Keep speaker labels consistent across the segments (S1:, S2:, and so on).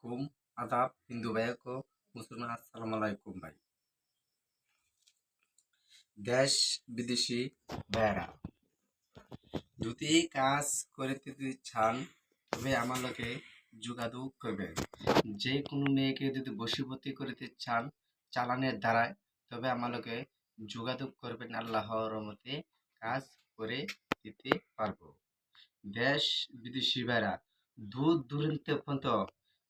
S1: कुम आदाब हिंदू भाई को मुसलमान अस्सलाम वालेकुम भाई। দেশ বিদেশি ভাইরা যদি কাজ করিতে চান তবে আমার লোকে যোগাযোগ করবেন। যে কোনো মেয়েকে যদি বশীভূতি করিতে চান চালানের দ্বারায় তবে আমার লোকে যোগাযোগ করবেন। আল্লাহর রহমতে কাজ করে দিতে পারবো। দেশ বিদেশি ভাইরা দূর দূরান্ত পর্যন্ত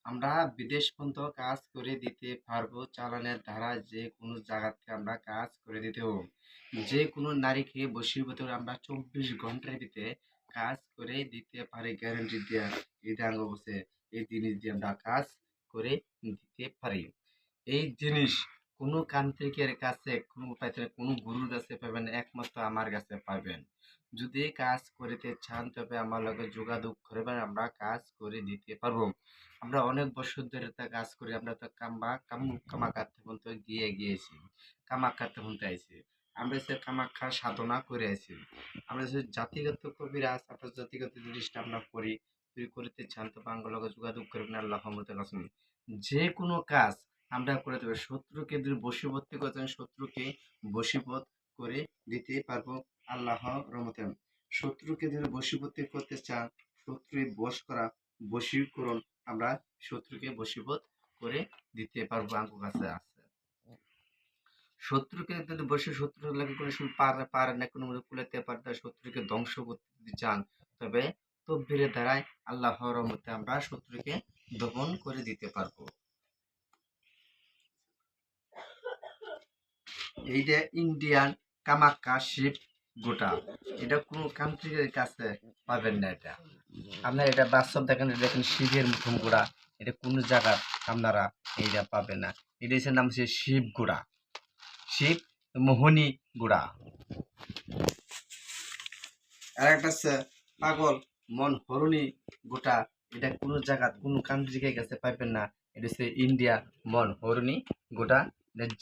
S1: আমরা বিদেশ পর্যন্ত কাজ করে দিতে পারবো। চালানের ধারা যে কোনো জায়গাতে আমরা কাজ করে দিতে হবে। যে কোনো নারীকে বশীভূত করে আমরা 24 ঘন্টার ভিতরে কাজ করে দিতে পারি, গ্যারান্টি দেওয়া এই দাঙ্গ বসে এই জিনিস দিয়ে আমরা কাজ করে দিতে পারি। এই জিনিস কোনো তান্ত্রিকের কাছে কোনো উপায় থেকে কোনো গুরুর কাছে পাবেন না, একমাত্র আমার কাছে পাবেন। যদি কাজ করিতে চান তবে আমার লগে যোগাযোগ করবেন, আমরা কাজ করে দিতে পারবো। আমরা অনেক বছর ধরে তা কাজ করি, আমরা তো কামাখ্যা পর্যন্ত গিয়েছি, কামাখ্যাতে পর্যন্ত আইছি, আমরা সে কামাখ্যা সাধনা করে আছি। আমরা যে জাতিগত কবিরাজ আপনার জাতিগত জিনিসটা আমরা করি, যদি করিতে চান তবে আমার লগে যোগাযোগ করবেন। আল্লাহ কাছে যে কোনো কাজ আমরা করে দেবো। শত্রুকে যদি বশীভূত করতেন শত্রুকে বশীভূত করে দিতে পারবো আল্লাহর রহমতে। শত্রুকে যদি বশীভূত করতে চান, শত্রু বশ করা বশীকরণ আমরা শত্রুকে বশীভূত করে দিতে পারবো, আমার কাছে আছে। শত্রুকে যদি বসে শত্রু লাগে কোনো সময় পারে না কোনো মতো কুলাতে পারে না, শত্রুকে ধ্বংস করতে যদি চান তবে তকবীরের দ্বারাই আল্লাহর রহমতে আমরা শত্রুকে দমন করে দিতে পারবো। এইটা ইন্ডিয়ান কামাখ্যা শিব গোটা, এটা কোনো কান্ট্রির কাছে পাবেন না। এটা আপনার এটা বাস্তব দেখেন, দেখেন শিবের মতন গোড়া, এটা কোনো জায়গার আপনারা এইটা পাবেন না। এটা হচ্ছে নাম হচ্ছে শিব গোড়া, শিব মোহনী গোড়া। আর একটা হচ্ছে পাগল মন হরণী গোটা, এটা কোনো জায়গা কোনো কান্ট্রিকে কাছে পাইবেন না। এটা হচ্ছে ইন্ডিয়া মন হরণী গোটা,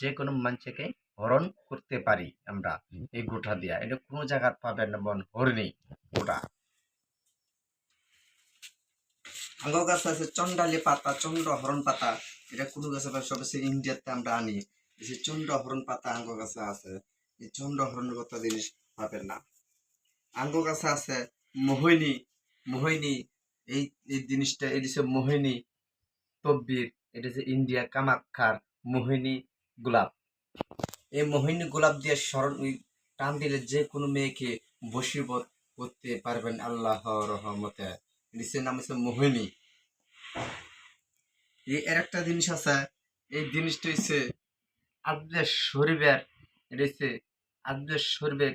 S1: যে কোনো মানুষকে হরণ করতে পারি আমরা এই গোটা দিয়া, এটা কোনো জায়গার পাবেন না মন হরণী গোটা। আঙ্গ গাছ আছে চন্ডালি পাতা, চন্দ্র হরণ পাতা, এটা কোনো গাছে পাবে সব ইন্ডিয়াতে আমরা আনি। যে চন্দ্র হরণ পাতা আঙ্গ গাছে আছে, এই চন্দ্র হরণের কথা জিনিস পাবেন না। আঙ্গ গাছে আছে মোহিনী, মোহিনী এই এই জিনিসটা এটা হচ্ছে মোহিনী তকবীর, এটা হচ্ছে ইন্ডিয়া কামাখ্যার মোহিনী গোলাপ। এই মোহিনী গোলাপ দিয়ে স্মরণ টান দিলে যে কোনো মেয়েকে বশীভূত করতে পারবেন আল্লাহর রহমতে। এর নাম হচ্ছে মোহিনী। এর একটা জিনিস আছে, এই জিনিসটা হচ্ছে আব্দের শরীফের, এটা হচ্ছে আব্দের শরীফের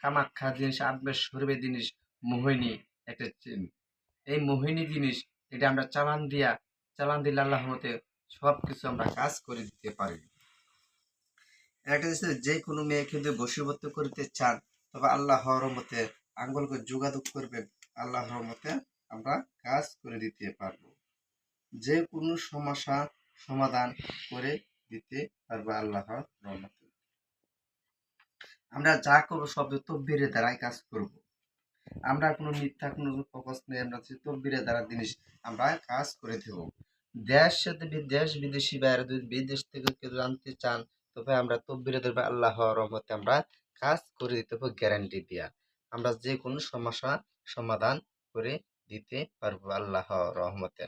S1: কামাখ্যা জিনিস, আব্দের শরীফের জিনিস মোহিনী একটা এই মোহিনী জিনিস, এটা আমরা চালান দিলে আল্লাহর মতে সব কিছু আমরা কাজ করে দিতে পারি। একটা হচ্ছে যে কোনো মেয়েকে যদি বশীভূত করতে চান তবে আল্লাহর মতে আঙ্গুলকে যোগাযোগ করবেন, আল্লাহর মতে আমরা কাজ করে দিতে পারবো। যে কোনো সমস্যা সমাধান করে দিতে পারবো আল্লাহর রহমতে। আমরা যা করবো সব তকবীরের দ্বারাই কাজ করব। আমরা কোনো মিথ্যা কোনো ফোকাস নেই, আমরা তকবীরের দ্বারা জিনিস আমরা কাজ করে দেব। দেশ বিদেশি বাইরে যদি বিদেশ থেকে কেউ জানতে চান তবে আমরা তকবীরের দ্বারা আল্লাহর রহমতে আমরা কাজ করে দিতে পারবো, গ্যারান্টি দিয়া আমরা যে কোনো সমস্যা সমাধান করে দিতে পারবো আল্লাহর রহমতে।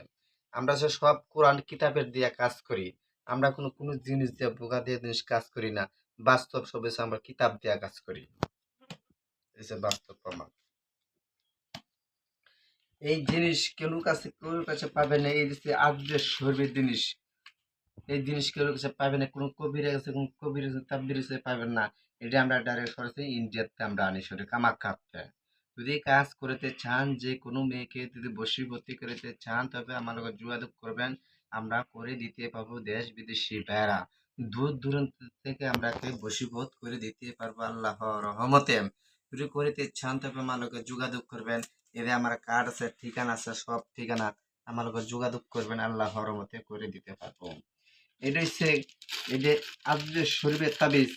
S1: আমরা যে সব কোরআন কিতাবের দিয়ে কাজ করি, আমরা কোনো কোনো জিনিস দিয়ে বোকা দিয়ে জিনিস কাজ করি না, বাস্তব সব আমরা কিতাব দিয়ে কাজ করি, এই যে বাস্তব প্রমাণ। এই জিনিস কেউ কাছে পাবে না, এই যে আজকের শরীরের জিনিস, এই জিনিস কেউ কাছে পাবে না, কোনো কবির কাছে কোনো কবির তাব্বির কাছে পাবেন না। এটা আমরা ডাইরেক্ট সরাসরি ইন্ডিয়াতে আমরা আনি সরি কামাখ্যাতে। যদি কাজ করতে চান যে কোনো মেয়েকে যদি বশীভূতি করতে চান তবে আমার লগে যোগাযোগ করবেন, আমরা করে দিতে পারবো। দেশ বিদেশি ভাইরা দূর দূরান্ত থেকে আমরা বশীভূত করে দিতে পারবো আল্লাহর রহমতে। যদি করিতে চান তবে আমার লগে যোগাযোগ করবেন, এতে আমার কার্ড আছে, ঠিকানা আছে, সব ঠিকানা আমার লগে যোগাযোগ করবেন, আল্লাহর রহমতে করে দিতে পারবো। এটা হচ্ছে এটা আব্দুল শরীফের তাবিজ,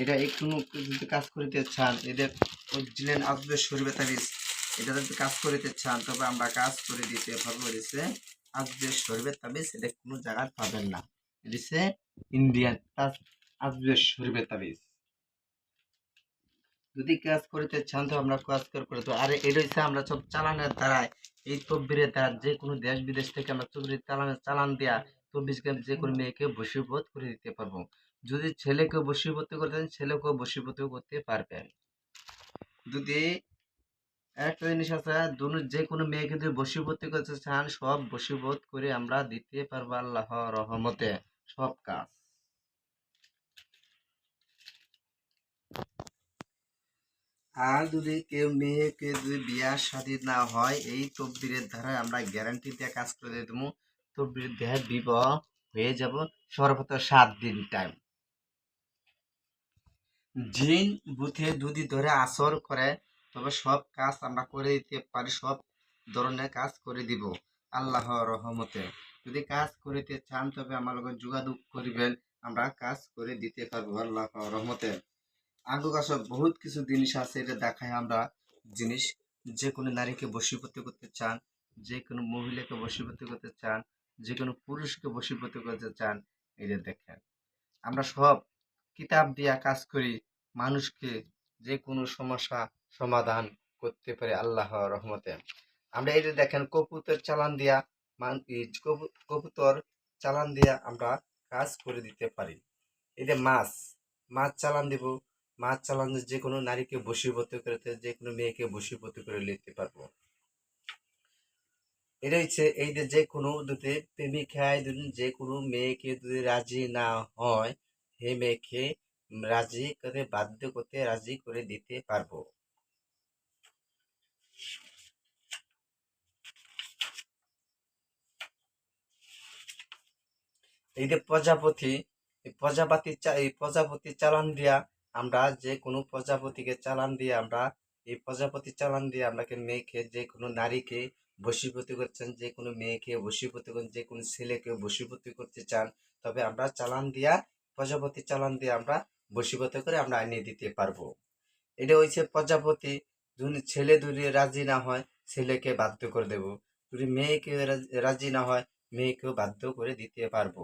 S1: এটা একটু যদি কাজ করিতে চান এদের দিলেন আব্দুল শরীফের তাবিজ, এটা যদি কাজ করিতে চান তবে আমরা কাজ করে দিতে পারবো। হচ্ছে আজবের শরীফের তাবিজ, এটা কোনো জায়গায় পাবেন না। এটা হচ্ছে ইন্ডিয়ান আজবের শরীফের তাবিজ। যদি কাজ করিতে চান তো আমরা কাজ করে তো, আর এটা হচ্ছে আমরা সব চালানের দ্বারাই, এই তকবিরের দ্বারা যে কোনো দেশ বিদেশ থেকে আমরা তকবির চালান দেয়া তকবির যে কোনো মেয়েকে বশীভূত করে দিতে পারবো। যদি ছেলেকেও বশীভূত করতে চান, ছেলেকেও বশীভূত করতে পারবেন। যদি একটা জিনিস আছে, যে কোনো মেয়েকে যদি বশীভূত করতে চান, সব বশীভূত করে আমরা দিতে পারবো আল্লাহর রহমতে, সব কাজ। আর যদি কেউ মেয়েকে যদি বিয়া শাদী না হয়, এই তকদিরের দ্বারা আমরা গ্যারান্টি দিয়ে কাজ করে দেবো। তকদির দেহে বিবাহ হয়ে যাব সর্বোচ্চ 7 দিন টাইম। জিন বুথে যদি ধরে আসর করে, তবে সব কাজ আমরা করে দিতে পারি, সব ধরনের কাজ করে দিব আল্লাহর রহমতে। যদি কাজ করিতে চান তবে আমার লগে যোগাযোগ করিবেন, আমরা কাজ করে দিতে পারবো আল্লাহর রহমতে। আঙ্গু কাছে বহুত কিছু জিনিস আছে, এটা দেখায় আমরা জিনিস। যে কোনো নারীকে বশীভূত করতে চান, যে কোনো মহিলাকে বশীভূত করতে চান, যে কোনো পুরুষকে বশীভূত করতে চান, এটা দেখেন। আমরা সব কিতাব দিয়া কাজ করি, মানুষকে যে কোনো সমস্যা সমাধান করতে পারে আল্লাহর রহমতে। আমরা এটা দেখেন, কবুতর চালান দিয়া কবুতর চালান দিয়া আমরা কাজ করে দিতে পারি। এটা মাছ চালান দিব, মাছ চালান যে কোনো নারীকে বশীভূত করতে, যে কোনো মেয়েকে বশীভূত করে নিতে পারবো। এটা হচ্ছে এই যে কোনো যদি প্রেমিকায় যদি যে কোনো মেয়েকে যদি রাজি না হয়, সেই মেয়েকে রাজি করে বাধ্য করতে রাজি করে দিতে পারবো। এই যে প্রজাপতি, এই প্রজাপতি চালান দিয়া আমরা যে কোনো প্রজাপতিকে চালান দিয়ে আমরা, এই প্রজাপতি চালান দিয়ে আপনাকে মেয়েকে যে কোনো নারীকে বশীভূত করছেন, যে কোনো মেয়েকে বশীভূত করছেন, যে কোনো ছেলেকে বশীভূত করতে চান, তবে আমরা চালান দিয়া প্রজাপতি চালান দিয়ে আমরা বশীভূত করে আমরা এনে দিতে পারবো। এটা হচ্ছে প্রজাপতি। যদি ছেলে যদি রাজি না হয়, ছেলেকে বাধ্য করে দেব। যদি মেয়েকে রাজি না হয়, মেয়েকেও বাধ্য করে দিতে পারবো।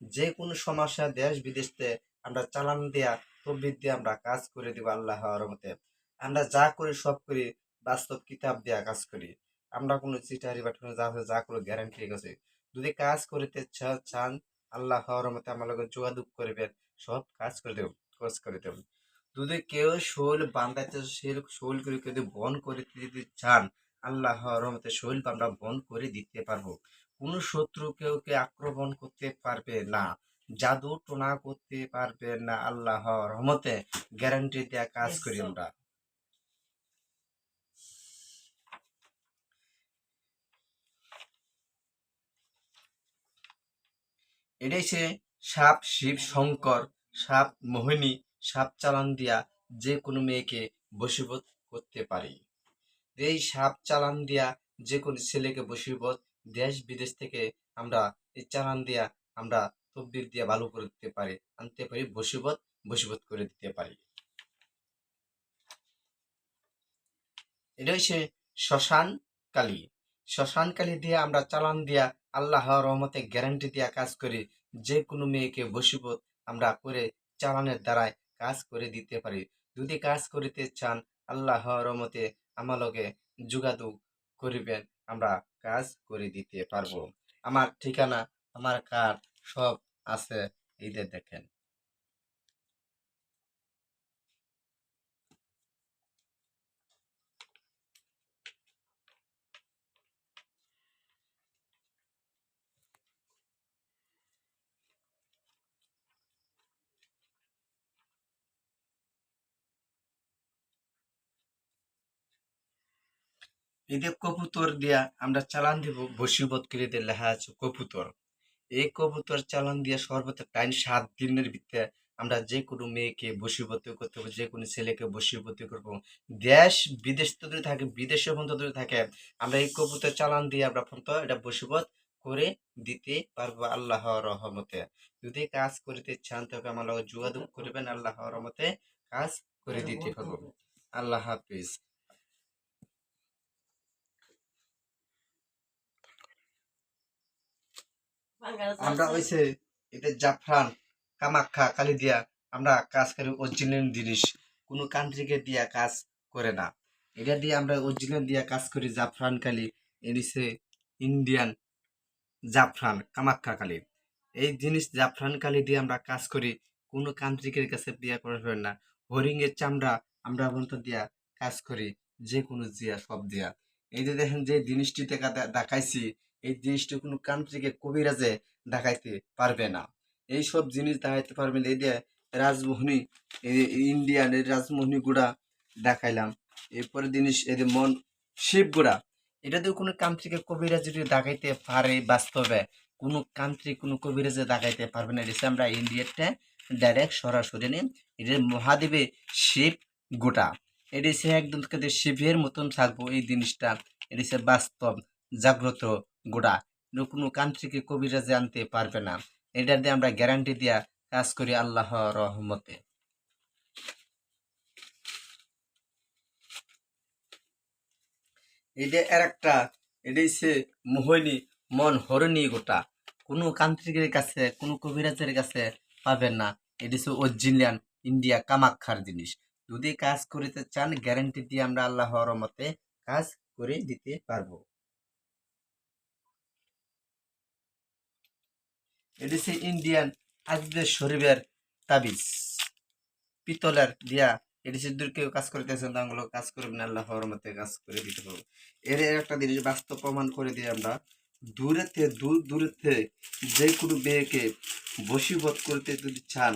S1: যে কোনো সমস্যা দেশ বিদেশে আমরা চালান দেয়া তদবির দিয়ে আমরা কাজ করে দেবো আল্লাহর রহমতে। আমরা যা করি সব করি বাস্তব কিতাব দেয়া কাজ করি। আমরা কোনো চিটারি বা যা কোনো গ্যারান্টি আছে। যদি কাজ করিতে চান, আল্লাহর রহমতে আমার লগে যোগাযোগ করবেন, সব কাজ করে দেব, কাজ করে দেব। যদি কেউ শৈল বান্ধাইতে শৈল করে যদি বন করে দিতে চান, আল্লাহর রহমতে শৈল আমরা বন করে দিতে পারবো। কোনো শত্রু কেউকে আক্রমণ করতে পারবে না, জাদু টোনা করতে পারবে না আল্লাহর রহমতে, গ্যারান্টি দেয়া কাজ করি আমরা। এটাই সে সাপ শিব শঙ্কর, সাপ মোহিনী, সাপ চালান দিয়া যে কোনো মেয়েকে বশীভূত করতে পারি। এই সাপ চালান দিয়া যে কোনো ছেলেকে বশীভূত, দেশ বিদেশ থেকে আমরা এই চালান দিয়া আমরা তকদির দিয়া ভালো করে দিতে পারি, আনতে পারি, বশীভূত করে দিতে পারি। এটা হচ্ছে শ্মশান কালী। শ্মশান কালী দিয়ে আমরা চালান দিয়া আল্লাহর রহমতে গ্যারান্টি দিয়া কাজ করি, যে কোনো মেয়েকে বশীভূত আমরা করে চালানের দ্বারাই কাজ করে দিতে পারি। যদি কাজ করিতে চান, আল্লাহর রহমতে আমার লগে যোগাযোগ করিবেন, আমরা কাজ করে দিতে পারবো। আমার ঠিকানা, আমার কার্ড সব আছে, এইদের দেখেন। এদের কবুতর দিয়া আমরা চালান দিব, বশীভূত করে দিয়ে লেখা আছে কবুতর। এই কবুতর চালান দিয়ে সর্বোচ্চ টাইম 7 দিনের ভিতরে আমরা যে কোনো মেয়েকে বশীভূত করতে পারবো, যে কোনো ছেলেকে বশীভূত করবো। দেশ বিদেশ তো দূরে থাকে, বিদেশে পর্যন্ত দূরে থাকে, আমরা এই কবুতর চালান দিয়ে আমরা পর্যন্ত এটা বশীভূত করে দিতে পারবো আল্লাহর রহমতে। যদি কাজ করিতে চান তবে আমার লগে যোগাযোগ করবেন, আল্লাহর রহমতে কাজ করে দিতে পারবো। আল্লাহ হাফিজ। আমরা হইছে এটা জাফরান কামাখ্যা কালি দিয়া আমরা কাজ করি অরিজিনাল জিনিস, কোনো কান্ট্রিকে দিয়া কাজ করে না। এটা দিয়ে আমরা অরিজিনাল দিয়া কাজ করি জাফরান কালি, এনিসে ইন্ডিয়ান জাফরান কামাখ্যা কালি। এই জিনিস জাফরান কালি দিয়ে আমরা কাজ করি, কোনো কান্ট্রিকের কাছে দিয়া করবেন না। হরিণের চামড়া আমরা পর্যন্ত দিয়া কাজ করি, যে কোনো দিয়া সব দিয়া। এই যে দেখেন যে জিনিসটি দেখাইছি, এই জিনিসটি কোনো কান্ট্রিকে কবিরাজে দেখাইতে পারবে না। এই সব জিনিস দেখাইতে পারবে না। এই দিয়ে রাজমোহনী, ইন্ডিয়ান এই রাজমোহনী গুড়া দেখাইলাম। এরপরে জিনিস এই যে শিব গুড়া, এটা দিয়ে কোনো কান্ট্রিকে কবিরাজ যদি দেখাইতে পারে বাস্তবে, কোনো কান্ট্রি কোনো কবিরাজে দেখাইতে পারবে না। এটা আমরা ইন্ডিয়াতে ডাইরেক্ট সরাসরি নিই। এটা মহাদেবে শিব গোটা, এটা হচ্ছে একদম শিবের মতন থাকবো এই জিনিসটা। এটা হচ্ছে বাস্তব জাগ্রত গোটা, কোনো কান্ট্রিকে কবিরাজে আনতে পারবে না। এটা দিয়ে আমরা গ্যারান্টি দিয়া কাজ করি আল্লাহ রহমতে। এটা আর একটা, এটা হচ্ছে মোহিনী মন হরণী গোটা, কোনো কান্ট্রিকের কাছে কোনো কবিরাজের কাছে পাবেন না। এটা হচ্ছে অরিজিনাল ইন্ডিয়া কামাখ্যার জিনিস। যদি কাজ করিতে চান গ্যারান্টি দিয়ে আমরা আল্লাহর রহমতে কাজ করে দিতে পারবো। এটা হচ্ছে ইন্ডিয়ান আজদের শরীফের তাবিজ, পিতলের দিয়া। এটা হচ্ছে দূর কেউ কাজ করিতেছেন তাগুলো কাজ করবেন না, আল্লাহর রহমতে কাজ করে দিতে পারবো। এর একটা জিনিস বাস্তব প্রমাণ করে দিয়ে আমরা দূরেতে যে কোনো মেয়েকে বশীভূত করতে যদি চান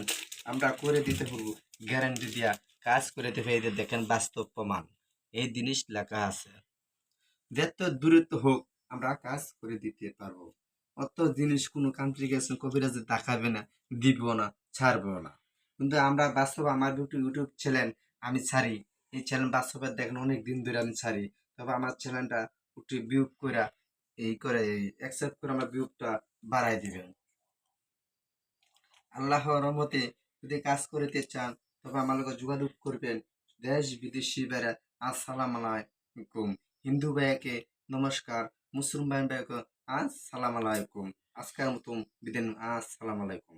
S1: আমরা করে দিতে পারবো, গ্যারান্টি দিয়া কাজ করে দিতে পারি। দেখেন বাস্তব প্রমাণ, এই জিনিস লেখা আছে। যত দূরত্ব হোক আমরা কাজ করে দিতে পারবো। অত জিনিস কোনো কান্ট্রি গেছে কবিরাজে দেখাবে না, দিব না, ছাড়বো না। কিন্তু আমরা বাস্তব আমার দুটো ইউটিউব চ্যানেল আমি ছাড়ি, এই চ্যানেল বাস্তবে দেখেন অনেক দিন ধরে আমি ছাড়ি। তবে আমার চ্যানেলটা একটু ভিউ করে এই করে অ্যাকসেপ্ট করে আমার ভিউটা বাড়াই দিবেন। আল্লাহর রহমতে যদি কাজ করিতে চান তবে আমার লোক যোগাযোগ করবেন। দেশ বিদেশি বেড়া আসসালাম আলাইকুম। হিন্দু ভাইয়াকে নমস্কার, মুসলিম ভাইয়াকে আসসালাম আলাইকুম। আজকের মতন বিদায়, আসসালাম আলাইকুম।